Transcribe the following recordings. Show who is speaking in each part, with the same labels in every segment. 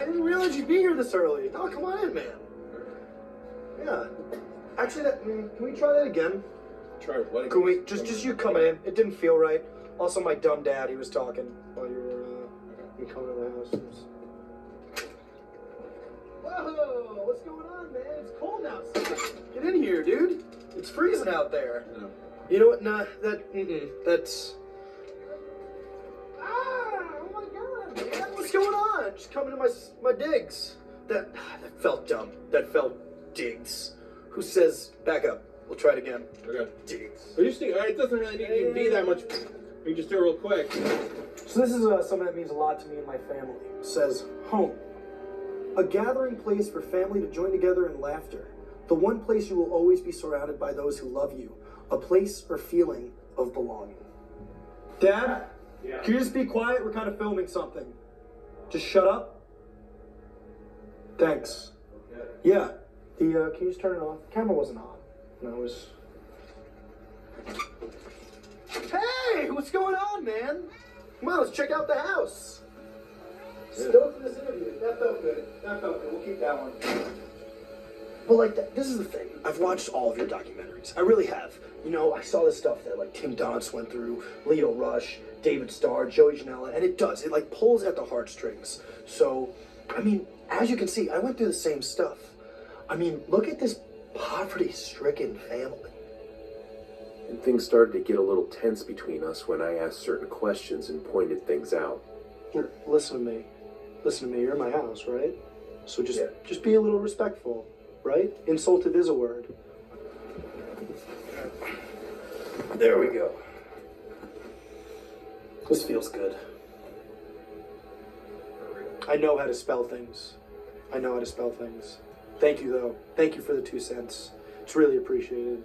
Speaker 1: didn't realize you'd be here this early. Oh, come on in, man. Yeah. Actually, can we try that again?
Speaker 2: Try what?
Speaker 1: Can we, just you coming in. It didn't feel right. Also, my dumb dad, he was talking while you were coming to the house. Whoa, what's going on, man? It's cold outside. Get in here, dude. It's freezing out there.
Speaker 2: No.
Speaker 1: You know what? Nah, that's... Oh my God, man. What's going on? Just coming to my digs. That felt dumb. That felt digs. Who says, back up. We'll try it again.
Speaker 2: Okay.
Speaker 1: Digs.
Speaker 2: But you just think, it doesn't really need to be that much. You just do it real quick.
Speaker 1: So this is something that means a lot to me and my family. It says, home. A gathering place for family to join together in laughter. The one place you will always be surrounded by those who love you. A place or feeling of belonging. Dad?
Speaker 2: Yeah.
Speaker 1: Can you just be quiet? We're kind of filming something. Just shut up. Thanks.
Speaker 2: Okay.
Speaker 1: Yeah. Can you just turn it off? The camera wasn't on. No, it was... Hey! What's going on, man? Come on, let's check out the house. Stoked for this interview. That felt good. We'll keep that one. But like, this is the thing. I've watched all of your documentaries. I really have. You know, I saw this stuff that like Tim Donitz went through, Leo Rush, David Starr, Joey Janela, and it like pulls at the heartstrings. So, I mean, as you can see, I went through the same stuff. I mean, look at this poverty-stricken family.
Speaker 3: And things started to get a little tense between us when I asked certain questions and pointed things out.
Speaker 1: Here, listen to me. Listen to me. You're in my house, right? So just be a little respectful, right? Insulted is a word. There we go. This feels good. I know how to spell things. Thank you, though. Thank you for the 2 cents. It's really appreciated.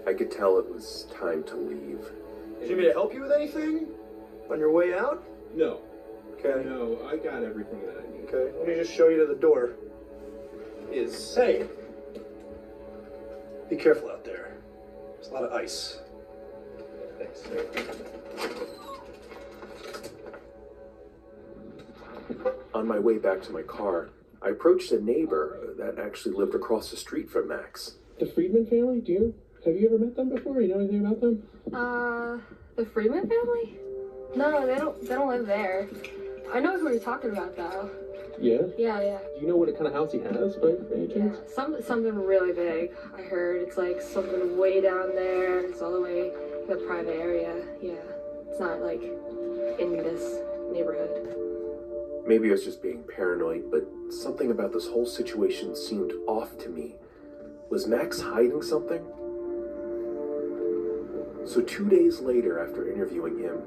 Speaker 3: I could tell it was time to leave.
Speaker 1: Do you need me to help you with anything? On your way out?
Speaker 2: No.
Speaker 1: Okay.
Speaker 2: No, I got everything that I need.
Speaker 1: Okay, let me just show you to the door. Hey! Be careful out there. There's a lot of ice. Thanks.
Speaker 3: On my way back to my car, I approached a neighbor that actually lived across the street from Max.
Speaker 2: The Friedman family? Have you ever met them before? You know anything about them?
Speaker 4: The Friedman family? No, they don't live there. I know who you're talking about, though.
Speaker 2: Yeah?
Speaker 4: Yeah.
Speaker 2: Do you know what kind of house he has, by any chance?
Speaker 4: Something really big. I heard it's like something way down there. It's all the way in the private area. Yeah, it's not like in this neighborhood.
Speaker 3: Maybe I was just being paranoid, but something about this whole situation seemed off to me. Was Max hiding something? So 2 days later, after interviewing him,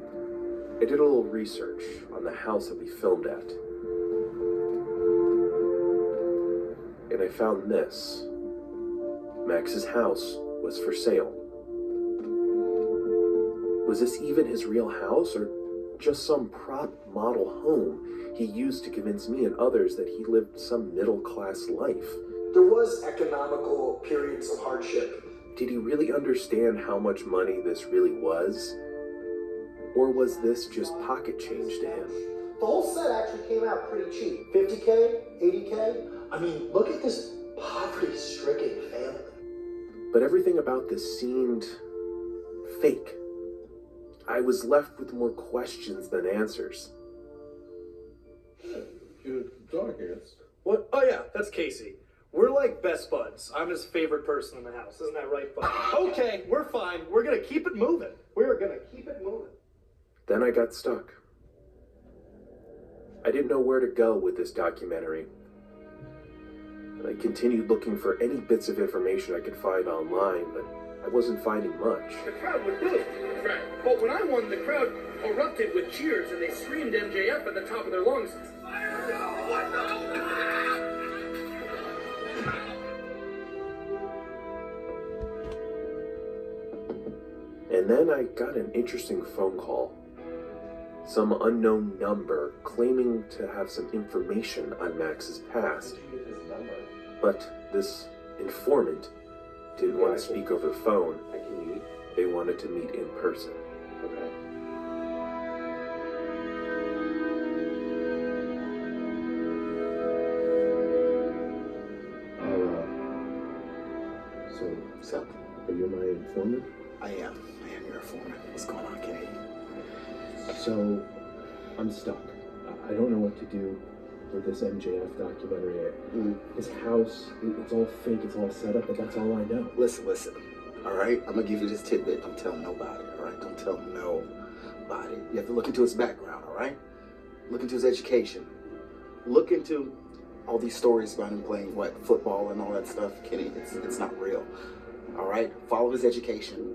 Speaker 3: I did a little research on the house that we filmed at. And I found this. Max's house was for sale. Was this even his real house, or just some prop model home he used to convince me and others that he lived some middle-class life?
Speaker 1: There was economical periods of hardship.
Speaker 3: Did he really understand how much money this really was? Or was this just pocket change to him?
Speaker 1: The whole set actually came out pretty cheap. 50K, 80K. I mean, look at this poverty-stricken family.
Speaker 3: But everything about this seemed fake. I was left with more questions than answers.
Speaker 2: Your dog here.
Speaker 1: What? Oh yeah, that's Casey. We're like best buds. I'm his favorite person in the house. Isn't that right, bud? Okay, we're fine. We're gonna keep it moving.
Speaker 3: Then I got stuck. I didn't know where to go with this documentary. And I continued looking for any bits of information I could find online, but I wasn't finding much.
Speaker 1: The crowd would boo. But when I won, the crowd erupted with cheers and they screamed MJF at the top of their lungs.
Speaker 3: And then I got an interesting phone call. Some unknown number claiming to have some information on Max's past. But this informant didn't want to speak over the phone. They wanted to meet in person.
Speaker 1: So,
Speaker 2: Are you my informant?
Speaker 1: I am your informant. What's going on, Kenny?
Speaker 2: So, I'm stuck. I don't know what to do with this MJF documentary. His house, it's all fake, it's all set up, but that's all I know.
Speaker 1: Listen. All right? I'm going to give you this tidbit. Don't tell nobody, all right? Don't tell nobody. You have to look into his background, all right? Look into his education. Look into all these stories about him playing, football and all that stuff. Kenny, it's not real. All right? Follow his education.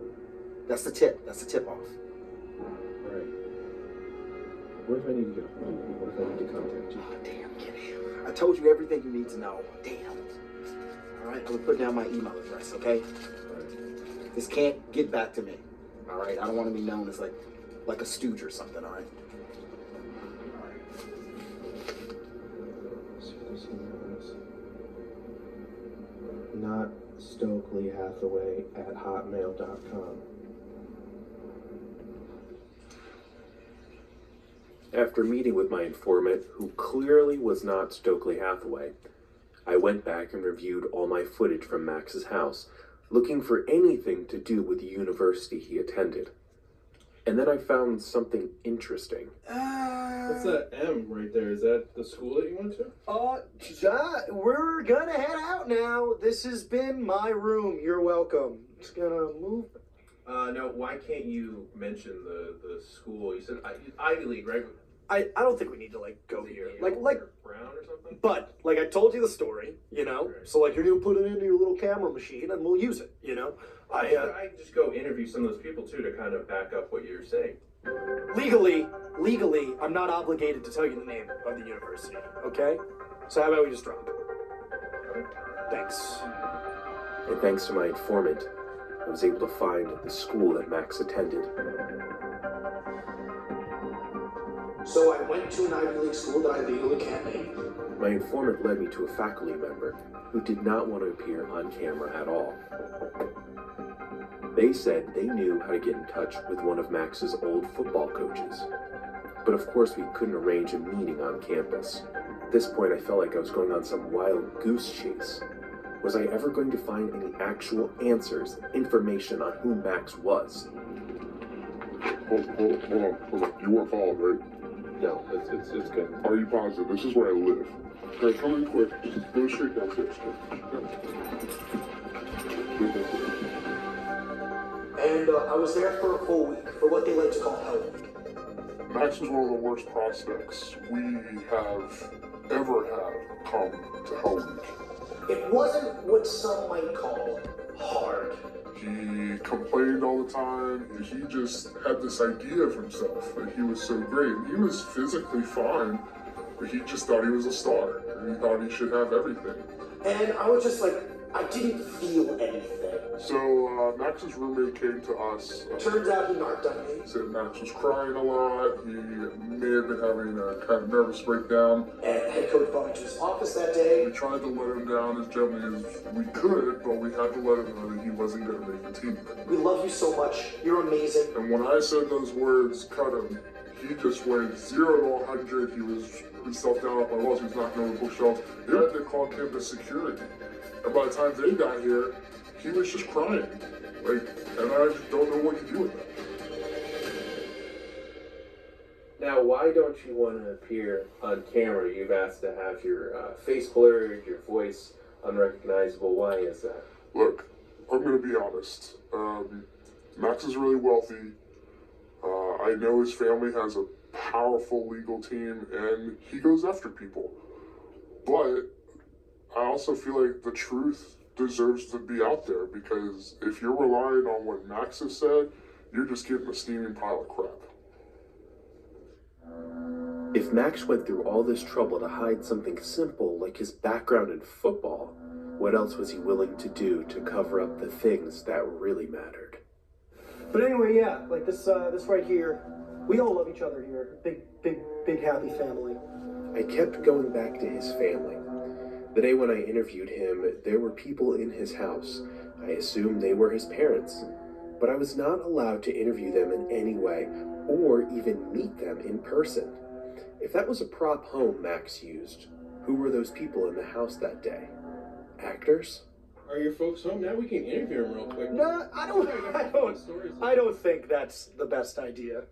Speaker 1: That's the tip. That's the tip-off.
Speaker 2: All right. What if I need to go? What if I need to contact you?
Speaker 1: Oh, damn, Kenny. I told you everything you need to know. Damn. All right? I'm going to put down my email address, okay? This can't get back to me. All right? I don't want to be known as like a stooge or something, all right?
Speaker 2: Not Stokely Hathaway at hotmail.com.
Speaker 3: After meeting with my informant, who clearly was not Stokely Hathaway, I went back and reviewed all my footage from Max's house, looking for anything to do with the university he attended. And then I found something interesting.
Speaker 2: What's that M right there? Is that the school that you went to?
Speaker 1: We're gonna head out now. This has been my room. You're welcome. Just gonna move.
Speaker 3: No, why can't you mention the school? You said Ivy League, right?
Speaker 1: I don't think we need to go here. Like
Speaker 3: Brown or something?
Speaker 1: But I told you the story, you know.
Speaker 3: Right.
Speaker 1: So you're gonna put it into your little camera machine and we'll use it, you know.
Speaker 3: I just go interview some of those people too to kind of back up what you're saying.
Speaker 1: Legally, I'm not obligated to tell you the name of the university, okay? So how about we just drop it? Thanks.
Speaker 3: And thanks to my informant, I was able to find the school that Max attended.
Speaker 1: So I went to an Ivy League school that I legally can't name.
Speaker 3: My informant led me to a faculty member who did not want to appear on camera at all. They said they knew how to get in touch with one of Max's old football coaches. But of course we couldn't arrange a meeting on campus. At this point I felt like I was going on some wild goose chase. Was I ever going to find any actual answers, information on who Max was?
Speaker 5: Hold on. You weren't followed, right?
Speaker 2: No, it's good.
Speaker 5: Are you positive? This is where I live. Okay, come in quick. Just go straight downstairs.
Speaker 1: And I was there for a full week, for what they like to call Hell Week.
Speaker 5: Max was one of the worst prospects we have ever had come to Hell Week.
Speaker 1: It wasn't what some might call hard.
Speaker 5: He complained all the time. He just had this idea of himself that he was so great. He was physically fine, but he just thought he was a star. And he thought he should have everything.
Speaker 1: And I was just I didn't feel anything.
Speaker 5: So Max's roommate came to us.
Speaker 1: Turns out he narked on me.
Speaker 5: He said Max was crying a lot. He may have been having a kind of nervous breakdown.
Speaker 1: And head coach brought me to his office that day.
Speaker 5: We tried to let him down as gently as we could, but we had to let him know that he wasn't going to make the team.
Speaker 1: We love you so much. You're amazing.
Speaker 5: And when I said those words, cut him, he just went 0 to 100. He was putting himself down off my walls. He was knocking over bookshelves. They had to call campus security. And by the time they got here, he was just crying. And I just don't know what to do with that.
Speaker 3: Now, why don't you want to appear on camera? You've asked to have your face blurred, your voice unrecognizable. Why is that?
Speaker 5: Look, I'm going to be honest. Max is really wealthy. I know his family has a powerful legal team, and he goes after people. But I also feel like the truth deserves to be out there, because if you're relying on what Max has said, you're just getting a steaming pile of crap.
Speaker 3: If Max went through all this trouble to hide something simple like his background in football, what else was he willing to do to cover up the things that really mattered?
Speaker 1: But anyway, yeah, this right here, we all love each other here. Big happy family.
Speaker 3: I kept going back to his family. The day when I interviewed him, there were people in his house. I assumed they were his parents, but I was not allowed to interview them in any way, or even meet them in person. If that was a prop home Max used, who were those people in the house that day? Actors?
Speaker 2: Are your folks home now? We can interview them real quick.
Speaker 1: No, I don't think that's the best idea.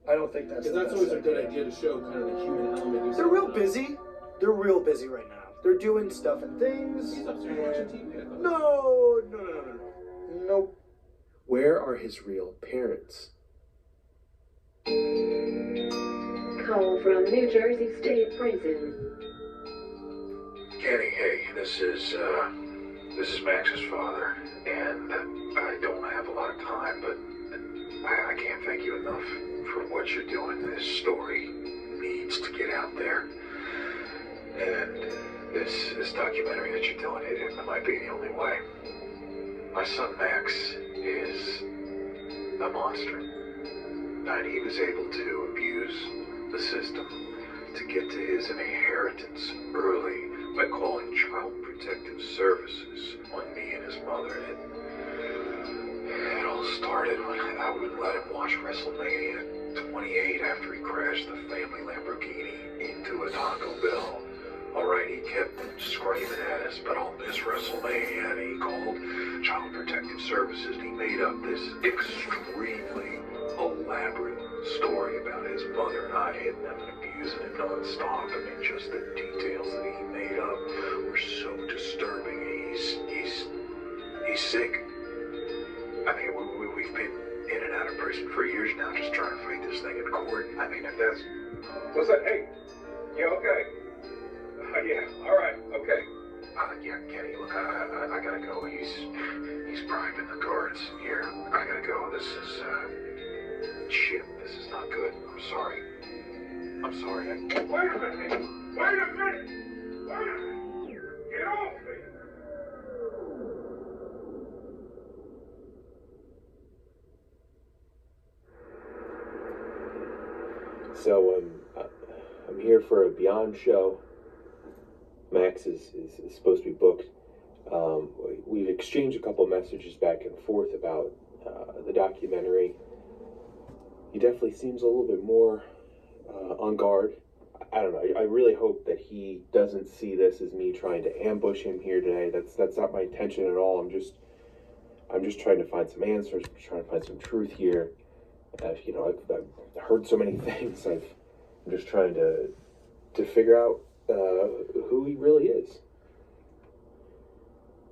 Speaker 1: I don't think that's
Speaker 2: Because that's always a good idea to show kind of the human element.
Speaker 1: They're real busy. They're real busy right now. They're doing stuff and things.
Speaker 2: He's upstairs watching TV.
Speaker 1: No. Nope.
Speaker 3: Where are his real parents?
Speaker 6: Call from New Jersey State Prison.
Speaker 7: Kenny, hey, this is Max's father, and I don't have a lot of time, but I can't thank you enough for what you're doing. This story needs to get out there, and this documentary that you're doing, it might be the only way. My son Max is a monster, and he was able to abuse the system to get to his inheritance early by calling Child Protective Services on me and his mother. It all started when I wouldn't let him watch WrestleMania 28 after he crashed the family Lamborghini into a Taco Bell. Alright, he kept screaming at us, but on this WrestleMania, and he called Child Protective Services, and he made up this extremely elaborate story about his mother and I hitting him and abusing him non-stop. I mean, just the details that he made up were so disturbing. He's sick. I mean, we've been in and out of prison for years now, just trying to fight this thing in court. I mean, if that's... What's that? Hey, yeah, okay. Yeah, all right, okay. Yeah, Kenny, look, I gotta go. He's bribing the guards here. I gotta go. This is, shit, this is not good. I'm sorry. Wait a minute! Wait a minute! Get off me!
Speaker 3: So, I'm here for a Beyond show. Max is supposed to be booked. We've exchanged a couple messages back and forth about the documentary. He definitely seems a little bit more on guard. I don't know. I really hope that he doesn't see this as me trying to ambush him here today. That's not my intention at all. I'm just trying to find some answers, trying to find some truth here. I've heard so many things. I'm just trying to figure out who he really is.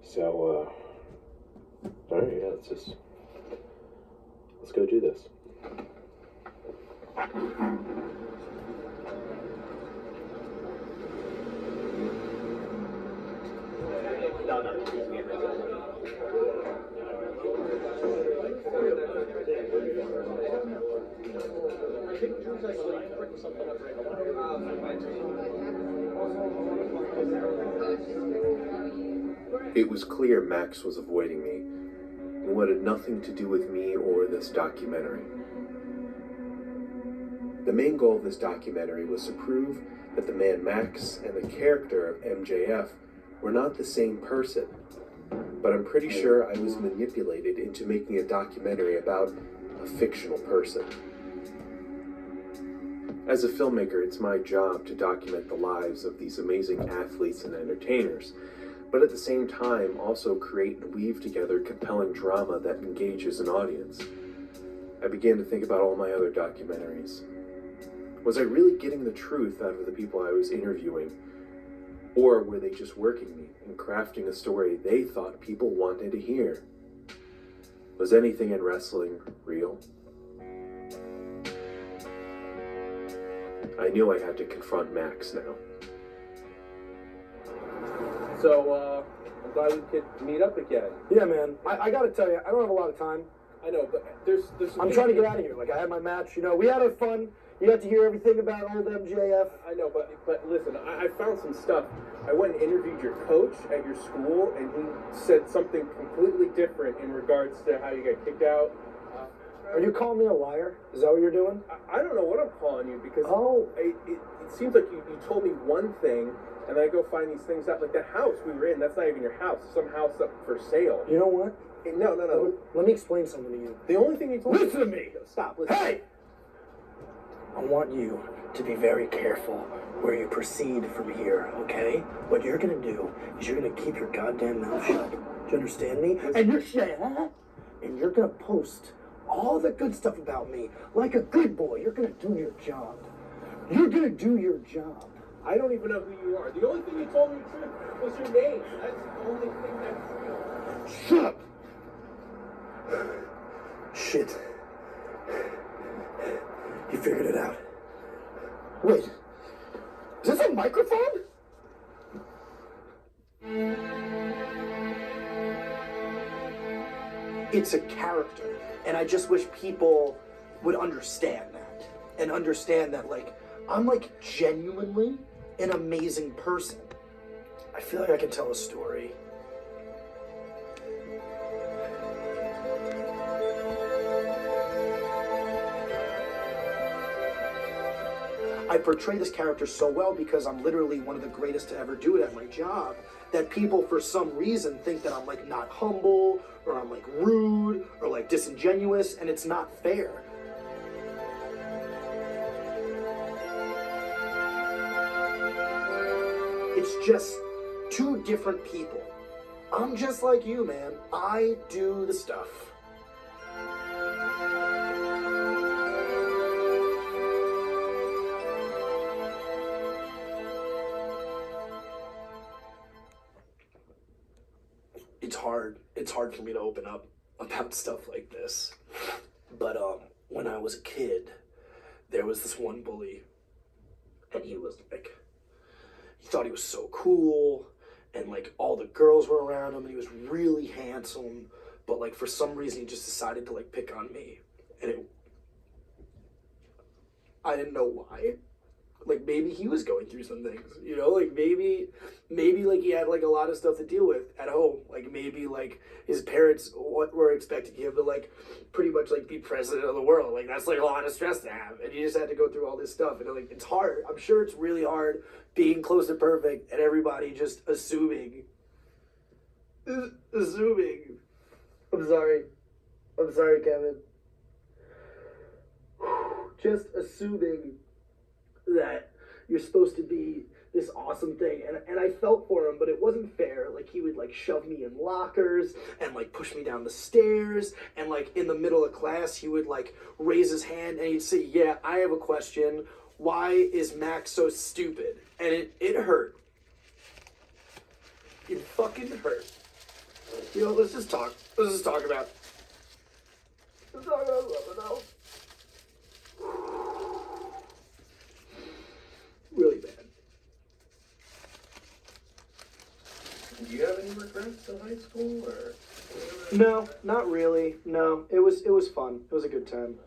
Speaker 3: So, all right, yeah, let's go do this. It was clear Max was avoiding me, and what had nothing to do with me or this documentary. The main goal of this documentary was to prove that the man Max and the character of MJF were not the same person, but I'm pretty sure I was manipulated into making a documentary about a fictional person. As a filmmaker, it's my job to document the lives of these amazing athletes and entertainers, but at the same time also create and weave together compelling drama that engages an audience. I began to think about all my other documentaries. Was I really getting the truth out of the people I was interviewing? Or were they just working me and crafting a story they thought people wanted to hear? Was anything in wrestling real? I knew I had to confront Max now.
Speaker 2: So, I'm glad we could meet up again.
Speaker 1: Yeah, man. I gotta tell you, I don't have a lot of time.
Speaker 2: I know, but there's
Speaker 1: I'm trying to get out of here. Like, I had my match, we had our fun. You got to hear everything about old MJF.
Speaker 2: I know, but listen, I found some stuff. I went and interviewed your coach at your school, and he said something completely different in regards to how you got kicked out.
Speaker 1: Are you calling me a liar? Is that what you're doing?
Speaker 2: I don't know what I'm calling you, because it seems like you told me one thing, and then I go find these things out. Like that house we were in, that's not even your house. Some house up for sale.
Speaker 1: You know what?
Speaker 2: No.
Speaker 1: Let me explain something to you.
Speaker 2: The only thing you told me...
Speaker 1: Listen to me!
Speaker 2: Stop, listen.
Speaker 1: Hey! I want you to be very careful where you proceed from here, okay? What you're gonna do is you're gonna keep your goddamn mouth shut. you understand me? And you're and you're gonna post all the good stuff about me like a good boy. You're gonna do your job. You're gonna do your job.
Speaker 2: I don't even know who you are. The only thing you told me the truth was your name. That's the only thing that's real.
Speaker 1: Shut up! Shit. You figured it out. Wait. Is this a microphone? It's a character. And I just wish people would understand that. And understand that, like, I'm, like, genuinely an amazing person. I feel like I can tell a story. I portray this character so well because I'm literally one of the greatest to ever do it at my job that people for some reason think that I'm like not humble or I'm like rude or like disingenuous, and it's not fair. It's just two different people. I'm just like you, man. I do the stuff. It's hard for me to open up about stuff like this. But when I was a kid, there was this one bully, and he was like, he thought he was so cool, and like all the girls were around him, and he was really handsome, but like for some reason he just decided to like pick on me, and I didn't know why. Like maybe he was going through some things, you know, like maybe like he had like a lot of stuff to deal with at home. Like maybe like his parents were expecting him to like pretty much like be president of the world. Like that's like a lot of stress to have, and he just had to go through all this stuff, and like it's hard. I'm sure it's really hard being close to perfect and everybody just assuming. I'm sorry, Kevin. Just assuming that you're supposed to be this awesome thing, and I felt for him, but it wasn't fair. Like he would like shove me in lockers and like push me down the stairs, and like in the middle of class he would like raise his hand and he'd say, "Yeah, I have a question. Why is Max so stupid?" And it hurt. It fucking hurt. You know, let's just talk about something else. Really bad.
Speaker 2: Do you have any regrets in high school, or?
Speaker 1: No, not really. No, it was fun. It was a good time.